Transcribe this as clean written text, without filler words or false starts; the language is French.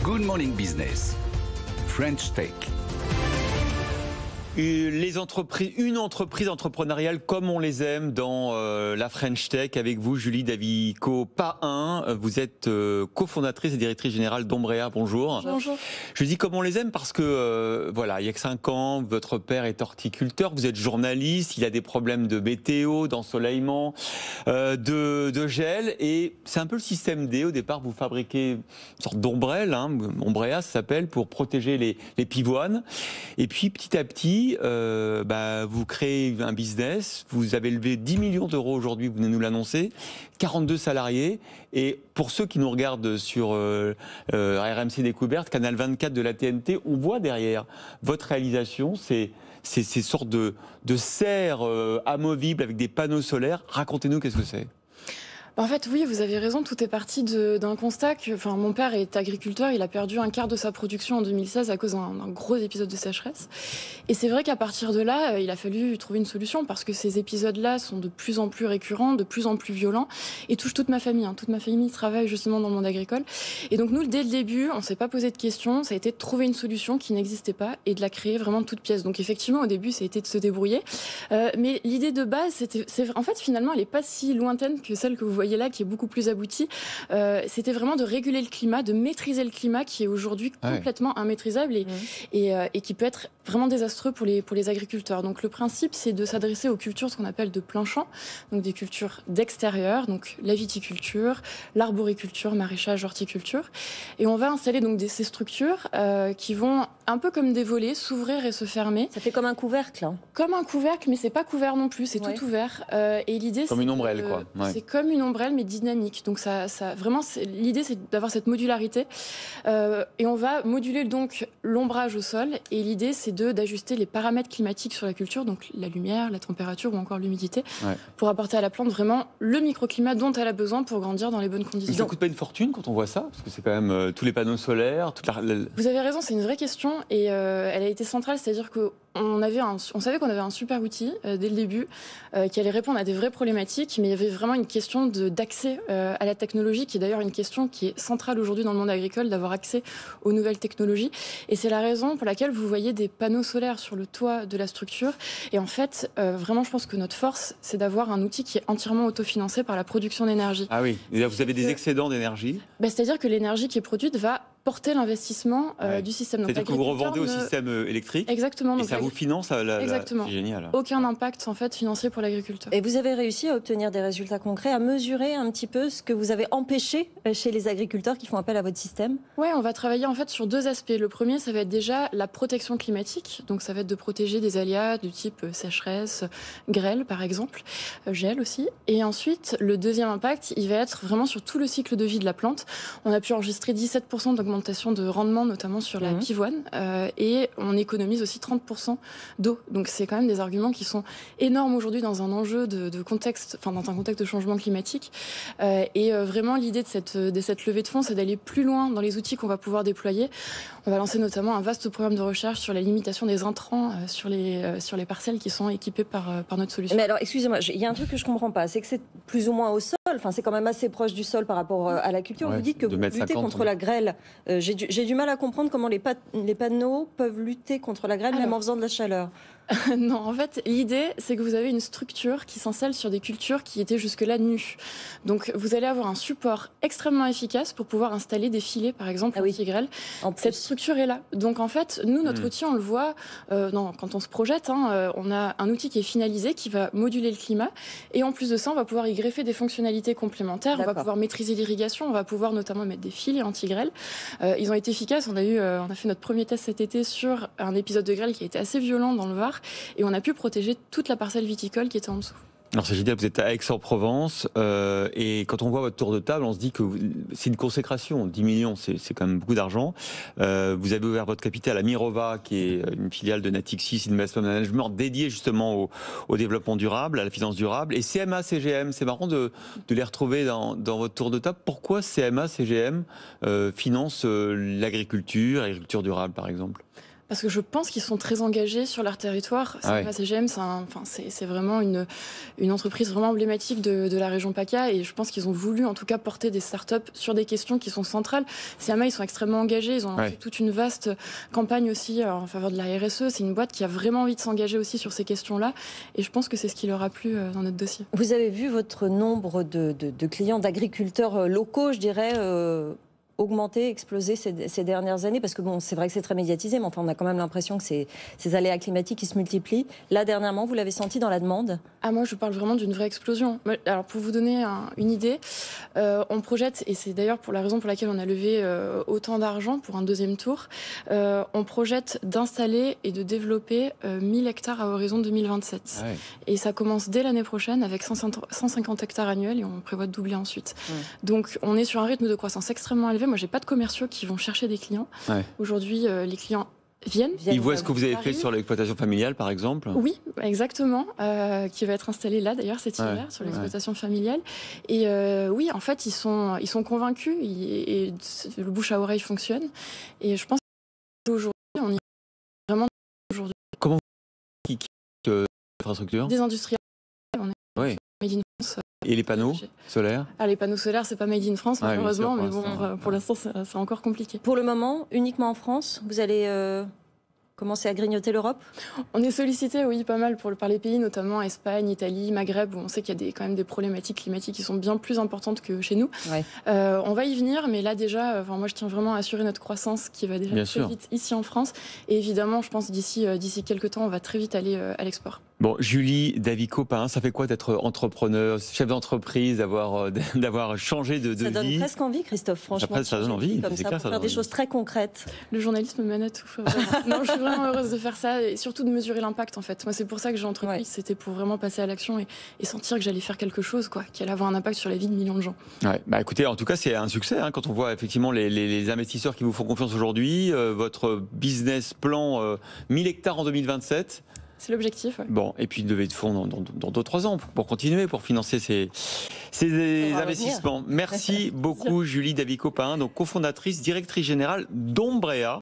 Good Morning Business, French Tech. Une entreprise entrepreneuriale comme on les aime dans la French Tech avec vous, Julie Davico-Pahin. Vous êtes cofondatrice et directrice générale d'Ombrea. Bonjour. Bonjour. Je dis comme on les aime parce que voilà, il y a que 5 ans, votre père est horticulteur, vous êtes journaliste, il a des problèmes de météo, d'ensoleillement, de gel, et c'est un peu le système D. Au départ, vous fabriquez une sorte d'ombrelle, Ombrea ça s'appelle, pour protéger les pivoines. Et puis petit à petit, vous créez un business, vous avez levé 10 millions d'euros aujourd'hui, vous venez nous l'annoncer, 42 salariés, et pour ceux qui nous regardent sur RMC Découverte, Canal 24 de la TNT, on voit derrière votre réalisation, c'est ces sortes de serres amovibles avec des panneaux solaires. Racontez-nous qu'est-ce que c'est. En fait, oui, vous avez raison, tout est parti d'un constat que, mon père est agriculteur, il a perdu un quart de sa production en 2016 à cause d'un gros épisode de sécheresse. Et c'est vrai qu'à partir de là, il a fallu trouver une solution parce que ces épisodes-là sont de plus en plus récurrents, de plus en plus violents et touchent toute ma famille. Toute ma famille travaille justement dans le monde agricole. Et donc nous, dès le début, on ne s'est pas posé de questions, ça a été de trouver une solution qui n'existait pas et de la créer vraiment de toutes pièces. Donc effectivement, au début, ça a été de se débrouiller. Mais l'idée de base, en fait, finalement, elle n'est pas si lointaine que celle que vous voyez là, qui est beaucoup plus aboutie. C'était vraiment de réguler le climat, de maîtriser le climat qui est aujourd'hui complètement immaîtrisable et qui peut être vraiment désastreux pour les agriculteurs. Donc le principe, c'est de s'adresser aux cultures, ce qu'on appelle de plein champ, donc des cultures d'extérieur, donc la viticulture, l'arboriculture, maraîchage, horticulture. Et on va installer donc ces structures qui vont un peu comme des volets, s'ouvrir et se fermer. Ça fait comme un couvercle. Comme un couvercle, mais c'est pas couvert non plus, c'est tout ouvert. Et l'idée, comme une ombrelle, quoi. C'est comme une ombrelle, mais dynamique. Donc vraiment, l'idée, c'est d'avoir cette modularité. Et on va moduler donc l'ombrage au sol. Et l'idée, c'est d'ajuster les paramètres climatiques sur la culture, donc la lumière, la température ou encore l'humidité, pour apporter à la plante vraiment le microclimat dont elle a besoin pour grandir dans les bonnes conditions. Ça ne coûte pas une fortune quand on voit ça, parce que c'est quand même tous les panneaux solaires. Vous avez raison, c'est une vraie question et elle a été centrale, c'est-à-dire que on savait qu'on avait un super outil dès le début qui allait répondre à des vraies problématiques, mais il y avait vraiment une question d'accès à la technologie, qui est d'ailleurs une question qui est centrale aujourd'hui dans le monde agricole, d'avoir accès aux nouvelles technologies. Et c'est la raison pour laquelle vous voyez des panneaux solaires sur le toit de la structure. Et en fait, vraiment, je pense que notre force, c'est d'avoir un outil qui est entièrement autofinancé par la production d'énergie. Ah oui, et là, vous avez des excédents d'énergie. C'est-à-dire que l'énergie qui est produite va porter l'investissement du système. C'est-à-dire que vous revendez au système électrique. Exactement. Et ça vous finance. Exactement. C'est génial. Aucun impact en fait financier pour l'agriculteur. Et vous avez réussi à obtenir des résultats concrets, à mesurer un petit peu ce que vous avez empêché chez les agriculteurs qui font appel à votre système? Oui, on va travailler en fait sur deux aspects. Le premier, ça va être déjà la protection climatique. Donc ça va être de protéger des aléas du type sécheresse, grêle par exemple, gel aussi. Et ensuite, le deuxième impact, il va être vraiment sur tout le cycle de vie de la plante. On a pu enregistrer 17% d'augmentation de rendement, notamment sur la pivoine, et on économise aussi 30% d'eau. Donc c'est quand même des arguments qui sont énormes aujourd'hui dans un enjeu de contexte, dans un contexte de changement climatique. Et vraiment l'idée de cette levée de fonds, c'est d'aller plus loin dans les outils qu'on va pouvoir déployer. On va lancer notamment un vaste programme de recherche sur la limitation des intrants sur les parcelles qui sont équipées par notre solution. Mais alors, excusez-moi, il y a un truc que je ne comprends pas, c'est que c'est plus ou moins au sol, c'est quand même assez proche du sol par rapport à la culture. Vous dites que vous luttez contre la grêle. J'ai du mal à comprendre comment les panneaux peuvent lutter contre la grêle, même en faisant de la chaleur. Non, en fait, l'idée, c'est que vous avez une structure qui s'installe sur des cultures qui étaient jusque-là nues. Donc, vous allez avoir un support extrêmement efficace pour pouvoir installer des filets, par exemple, anti-grêle. Cette structure est là. Donc, en fait, nous, notre outil, on le voit quand on se projette. On a un outil qui est finalisé, qui va moduler le climat. Et en plus de ça, on va pouvoir y greffer des fonctionnalités complémentaires. On va pouvoir maîtriser l'irrigation. On va pouvoir notamment mettre des filets anti-grêle. Ils ont été efficaces. On a fait notre premier test cet été sur un épisode de grêle qui a été assez violent dans le Var. Et on a pu protéger toute la parcelle viticole qui était en dessous. Alors c'est génial, vous êtes à Aix-en-Provence et quand on voit votre tour de table, on se dit que c'est une consécration. 10 millions, c'est quand même beaucoup d'argent. Vous avez ouvert votre capital à Mirova, qui est une filiale de Natixis Investment Management, dédiée justement au développement durable, à la finance durable. Et CMA, CGM, c'est marrant de les retrouver dans votre tour de table. Pourquoi CMA, CGM finance l'agriculture durable par exemple ? Parce que je pense qu'ils sont très engagés sur leur territoire. CGM, c'est vraiment une entreprise vraiment emblématique de la région PACA, et je pense qu'ils ont voulu en tout cas porter des startups sur des questions qui sont centrales. CMA, ils sont extrêmement engagés, ils ont fait toute une vaste campagne aussi en faveur de la RSE. C'est une boîte qui a vraiment envie de s'engager aussi sur ces questions-là, et je pense que c'est ce qui leur a plu dans notre dossier. Vous avez vu votre nombre de clients, d'agriculteurs locaux, je dirais, augmenter, exploser ces dernières années, parce que bon, c'est vrai que c'est très médiatisé, mais enfin, on a quand même l'impression que ces aléas climatiques qui se multiplient. Là, dernièrement, vous l'avez senti dans la demande? Moi, je parle vraiment d'une vraie explosion. Alors, pour vous donner une idée, on projette, et c'est d'ailleurs pour la raison pour laquelle on a levé autant d'argent pour un deuxième tour, on projette d'installer et de développer 1000 hectares à horizon 2027. Et ça commence dès l'année prochaine avec 150 hectares annuels, et on prévoit de doubler ensuite. Donc, on est sur un rythme de croissance extrêmement élevé. Moi, j'ai pas de commerciaux qui vont chercher des clients. Aujourd'hui, les clients viennent. Ils voient ce que vous avez fait sur l'exploitation familiale, par exemple? Oui, exactement. Qui va être installé là, d'ailleurs, cet hiver, sur l'exploitation familiale. Et oui, en fait, ils sont convaincus, et le bouche à oreille fonctionne. Et je pense qu'aujourd'hui, on y est vraiment aujourd'hui. Comment qui l'infrastructure? Des industriels. On est made in France. Et les panneaux solaires? Les panneaux solaires, c'est pas made in France, malheureusement, mais bon, pour l'instant, c'est encore compliqué. Pour le moment, uniquement en France, vous allez commencer à grignoter l'Europe? On est sollicité, oui, pas mal par les pays, notamment Espagne, Italie, Maghreb, où on sait qu'il y a quand même des problématiques climatiques qui sont bien plus importantes que chez nous. On va y venir, mais là déjà, moi je tiens vraiment à assurer notre croissance qui va déjà très vite ici en France. Et évidemment, je pense d'ici quelques temps, on va très vite aller à l'export. Bon, Julie David-Copin, ça fait quoi d'être entrepreneur, chef d'entreprise, d'avoir changé de vie? Ça donne presque envie, Christophe, franchement. Ça donne envie, comme ça, pour faire des choses très concrètes. Le journalisme mène à tout. Non, je suis vraiment heureuse de faire ça, et surtout de mesurer l'impact, en fait. Moi, c'est pour ça que j'ai entrepris, c'était pour vraiment passer à l'action et sentir que j'allais faire quelque chose, qui allait avoir un impact sur la vie de millions de gens. Écoutez, en tout cas, c'est un succès, quand on voit effectivement les investisseurs qui vous font confiance aujourd'hui, votre business plan 1000 hectares en 2027. C'est l'objectif. Bon, et puis une levée de fonds dans 2-3 ans pour continuer, pour financer ces investissements. Merci beaucoup, Julie David-Copin, donc cofondatrice, directrice générale d'Ombrea.